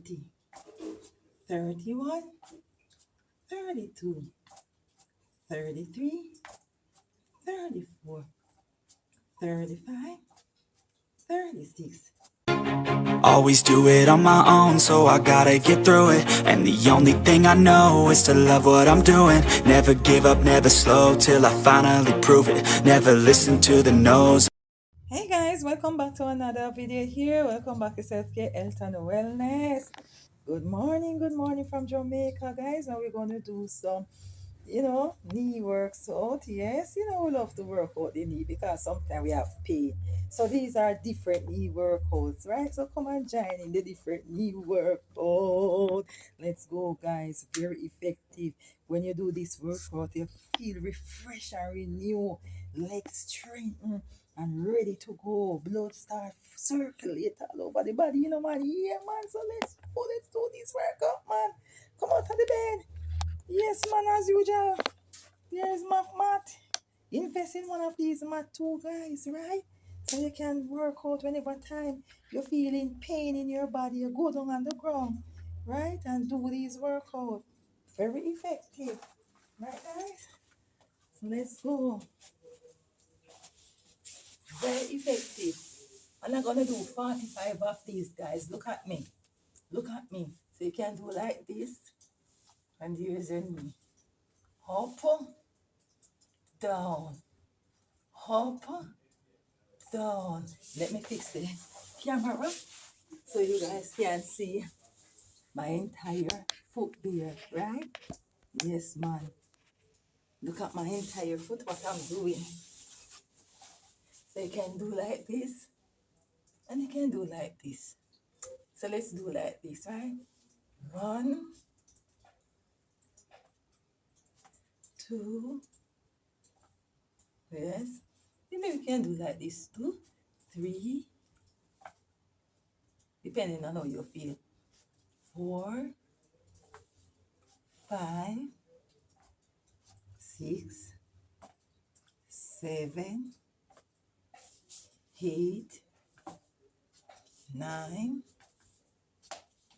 30, 31, 32, 33, 34, 35, 36. Always do it on my own, so I gotta get through it. And the only thing I know is to love what I'm doing. Never give up, never slow, till I finally prove it. Never listen to the no's. Hey guys, welcome back to another video here. Welcome back to Self-Care, Health and Wellness. Good morning from Jamaica, guys. Now we're going to do some knee works out. Yes, we love to work out the knee because sometimes we have pain. So these are different knee workouts, right? So come and join in the different knee workout. Let's go, guys. Very effective. When you do this workout, you feel refreshed and renew, legs strengthen and ready to go. Blood start circulate all over the body, man. Yeah, man. So let's do this workout, man. Come out of the bed. Yes, man, as usual. There's my mat. Invest in one of these mat too, guys, right? So you can work out whenever time you're feeling pain in your body. You go down on the ground, right? And do these workout. Very effective. Right, guys? So let's go. Very effective. And I'm going to do 45 of these, guys. Look at me. Look at me. So you can do like this. And here's your knee. Up, down, up, down. Let me fix the camera so you guys can see my entire foot there, right? Yes, man. Look at my entire foot, what I'm doing. So you can do like this, and you can do like this. So let's do like this, right? 1, 2, yes. Maybe we can do like this, 2, 3, depending on how you feel. 4, 5, 6, 7, 8, 9,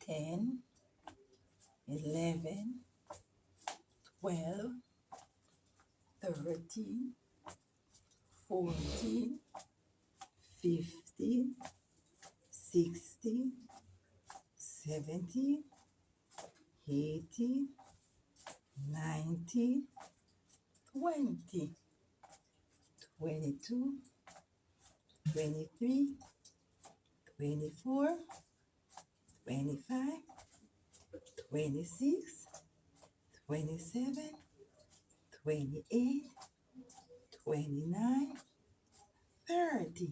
10, 11, 12, 13, 14, 15, 16, 17, 18, 19, 20, 22, 23, 24, 25, 26, 27, 28, 29, 30,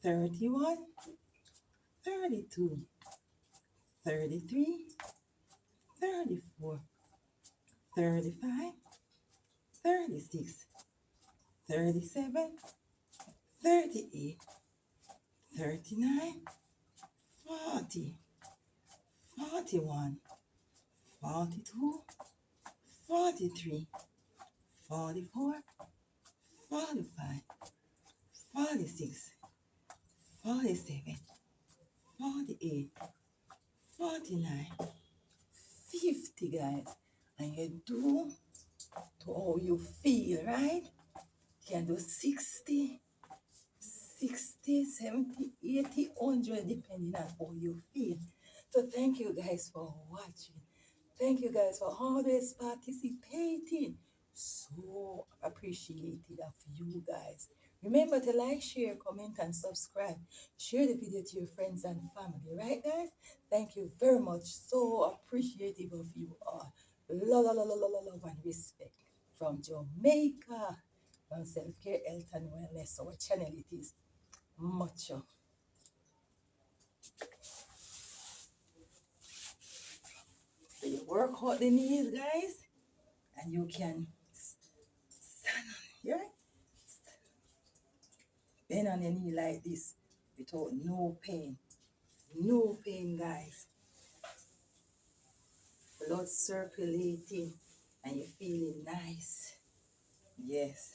31, 32, 33, 34, 35, 36, 37, 38, 39, 40, 41, 42, 43, 44, 45, 46, 47, 48, 49, 50, guys. And you do to how you feel, right? You can do 60, 70, 80, 100, depending on how you feel. So thank you guys for watching. Thank you guys for always participating. So appreciated of you guys. Remember to like, share, comment, and subscribe. Share the video to your friends and family, right, guys? Thank you very much. So appreciative of you all. Love and respect from Jamaica, from Self-Care, Health and Wellness. Our channel it is mucho. So you work out the knees, guys, and you can stand on it, right? Bend on your knee like this without no pain. No pain, guys. Blood circulating and you're feeling nice. Yes.